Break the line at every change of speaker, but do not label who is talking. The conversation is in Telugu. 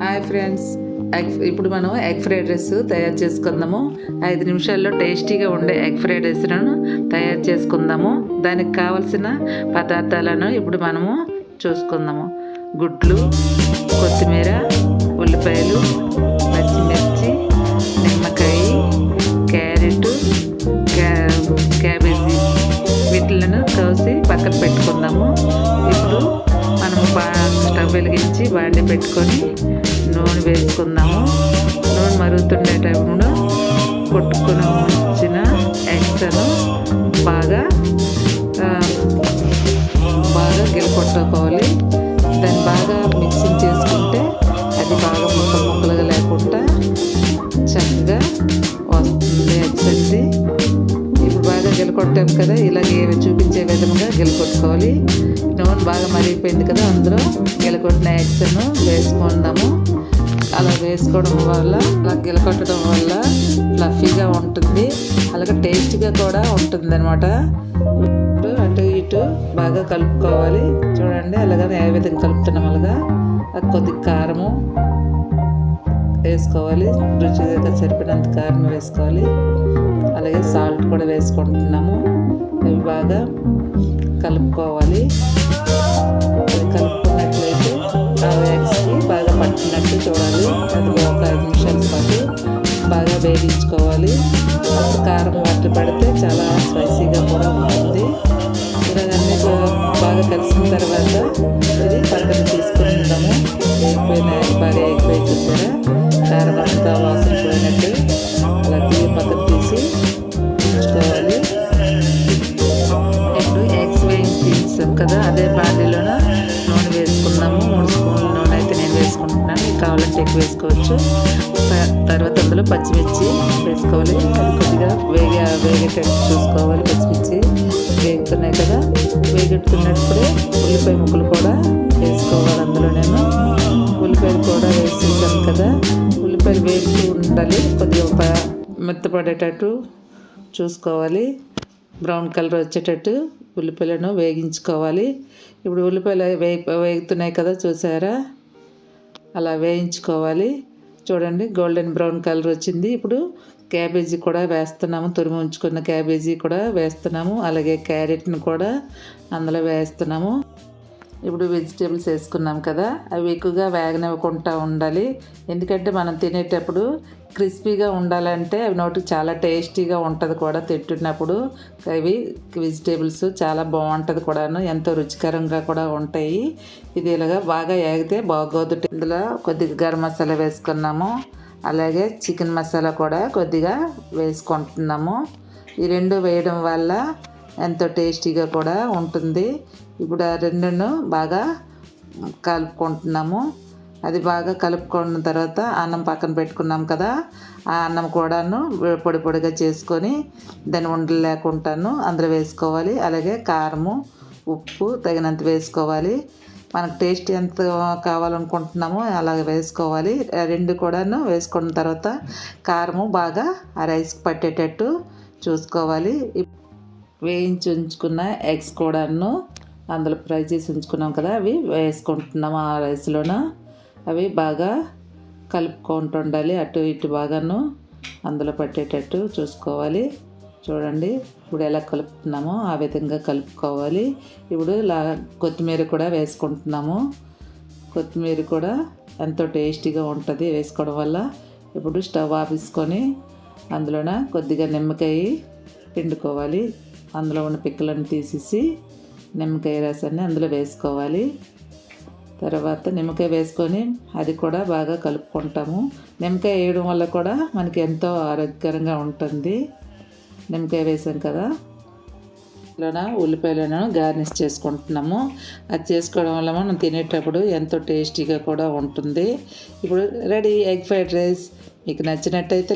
హాయ్ ఫ్రెండ్స్, ఇప్పుడు మనం ఎగ్ ఫ్రైడ్ రైస్ తయారు చేసుకుందాము. 5 నిమిషాల్లో టేస్టీగా ఉండే ఎగ్ ఫ్రైడ్ రైస్ను తయారు చేసుకుందాము. దానికి కావలసిన పదార్థాలను ఇప్పుడు మనము చూసుకుందాము. గుడ్లు, కొత్తిమీర, ఉల్లిపాయలు, పచ్చిమిర్చి, నిమ్మకాయ, క్యారెట్, క్యాబేజీ వీటిలను కోసి పక్కన పెట్టుకుందాము. ఇప్పుడు మనము స్టవ్ వెలిగించి బాండి పెట్టుకొని నూనె వేసుకుందాము. నూనె మరుగుతుండే టైంలో కొట్టుకొని ఉంచిన ఎగ్స్ను బాగా గిలకొట్టుకోవాలి. దాన్ని బాగా మిక్సింగ్ చేసుకుంటే అది బాగా ముక్కలుగా లేకుండా చక్కగా వస్తుంది ఎగ్స్ అండి. ఇప్పుడు బాగా గిలకొట్టాం కదా, ఇలాగే చూపించే విధంగా గిలకొట్టుకోవాలి. నూనె బాగా మరిగిపోయింది కదా, అందులో గిలకొట్టిన ఎగ్స్ను వేసుకుందాము. అలా వేసుకోవడం వల్ల, అలా గిలకొట్టడం వల్ల ఫ్లఫీగా ఉంటుంది, అలాగే టేస్ట్గా కూడా ఉంటుంది అనమాట. అటు ఇటు బాగా కలుపుకోవాలి. చూడండి అలాగే ఏ విధంగా కలుపుతున్నాం. అలాగా కొద్దిగా కారము వేసుకోవాలి, రుచిగా సరిపడినంత కారం వేసుకోవాలి. అలాగే సాల్ట్ కూడా వేసుకుంటున్నాము. ఇవి బాగా కలుపుకోవాలి. అది కలుపుకున్నట్లయితే ఆ ఎగ్స్కి బాగా పట్టినట్టు చూడాలి. అది ఒక 5 నిమిషాల పాటు బాగా వేగించుకోవాలి. అప్పుడు కారం వాటి పడితే చాలా స్పైసీగా కూడా ఉంటుంది. ఇవన్నీ బాగా కలిసిన తర్వాత ఇది పక్కన తీసుకుందాము. బాగా ఎగిపోయి చూసారా, కారం అంతా వాసన పోయినట్టు అలా పక్కన తీసి ఉంచుకోవాలి. ఇప్పుడు ఎగ్స్ వేయించాం కదా, అదే బాండీలోన నూనె వేసుకున్నాము. 3 స్పూన్ల నూనె అయితే నేను వేసుకుంటున్నాను, కావాలంటే ఎక్కువ వేసుకోవచ్చు. తర్వాత అందులో పచ్చిమిర్చి వేసుకోవాలి. అది కొద్దిగా వేగేటట్టు చూసుకోవాలి. పచ్చిమిర్చి వేగుతున్నాయి కదా, వేగుతున్నప్పుడే ఉల్లిపాయ ముక్కలు కూడా వేసుకోవాలి. అందులో నేను ఉల్లిపాయలు కూడా వేసుకుంటాను కదా, ఉల్లిపాయలు వేస్తూ ఉండాలి. కొద్దిగా మెత్తపడేటట్టు చూసుకోవాలి. బ్రౌన్ కలర్ వచ్చేటట్టు ఉల్లిపాయలను వేగించుకోవాలి. ఇప్పుడు ఉల్లిపాయలు వేగుతున్నాయి కదా, చూసారా, అలా వేయించుకోవాలి. చూడండి గోల్డెన్ బ్రౌన్ కలర్ వచ్చింది. ఇప్పుడు క్యాబేజీ కూడా వేస్తున్నాము. తురిమి ఉంచుకున్న క్యాబేజీ కూడా వేస్తున్నాము. అలాగే క్యారెట్ని కూడా అందులో వేస్తున్నాము. ఇప్పుడు వెజిటేబుల్స్ వేసుకున్నాం కదా, అవి ఎక్కువగా వేగనివ్వకుండా ఉండాలి. ఎందుకంటే మనం తినేటప్పుడు క్రిస్పీగా ఉండాలంటే అవి నోటికి చాలా టేస్టీగా ఉంటుంది కూడా. తింటున్నప్పుడు అవి వెజిటేబుల్స్ చాలా బాగుంటుంది కూడాను, ఎంతో రుచికరంగా కూడా ఉంటాయి. ఇది ఇలాగా బాగా వేగితే బాగోదు. ఇందులో కొద్దిగా గరం మసాలా వేసుకున్నాము. అలాగే చికెన్ మసాలా కూడా కొద్దిగా వేసుకుంటున్నాము. ఈ రెండు వేయడం వల్ల ఎంతో టేస్టీగా కూడా ఉంటుంది. ఇప్పుడు ఆ రెండును బాగా కలుపుకుంటున్నాము. అది బాగా కలుపుకున్న తర్వాత అన్నం పక్కన పెట్టుకున్నాం కదా, ఆ అన్నం కూడాను పొడి పొడిగా చేసుకొని దాన్ని ఉండలు లేకుండాను అందులో వేసుకోవాలి. అలాగే కారము, ఉప్పు తగినంత వేసుకోవాలి. మనకు టేస్ట్ ఎంత కావాలనుకుంటున్నామో అలాగే వేసుకోవాలి. రెండు కూడాను వేసుకున్న తర్వాత కారము బాగా ఆ రైస్కి పట్టేటట్టు చూసుకోవాలి. వేయించి ఉంచుకున్న ఎగ్స్ కూడాను అందులో ఫ్రై చేసి ఉంచుకున్నాం కదా, అవి వేసుకుంటున్నాము ఆ రైస్లోన. అవి బాగా కలుపుకుంటూ ఉండాలి. అటు ఇటు బాగాను అందులో పట్టేటట్టు చూసుకోవాలి. చూడండి ఇప్పుడు ఎలా కలుపుతున్నామో ఆ విధంగా కలుపుకోవాలి. ఇప్పుడు కొత్తిమీర కూడా వేసుకుంటున్నాము. కొత్తిమీర కూడా ఎంతో టేస్టీగా ఉంటుంది వేసుకోవడం వల్ల. ఇప్పుడు స్టవ్ ఆపేసుకొని అందులోన కొద్దిగా నిమ్మకాయ పిండుకోవాలి. అందులో ఉన్న పిక్కలను తీసేసి నిమ్మకాయ రసాన్ని అందులో వేసుకోవాలి. తర్వాత నిమ్మకాయ వేసుకొని అది కూడా బాగా కలుపుకుంటాము. నిమ్మకాయ వేయడం వల్ల కూడా మనకి ఎంతో ఆరోగ్యకరంగా ఉంటుంది. నిమ్మకాయ వేసాం కదా, అందులోన ఉల్లిపాయలను గార్నిష్ చేసుకుంటున్నాము. అది చేసుకోవడం వల్ల మనం తినేటప్పుడు ఎంతో టేస్టీగా కూడా ఉంటుంది. ఇప్పుడు రెడీ ఎగ్ ఫ్రైడ్ రైస్. మీకు నచ్చినట్టయితే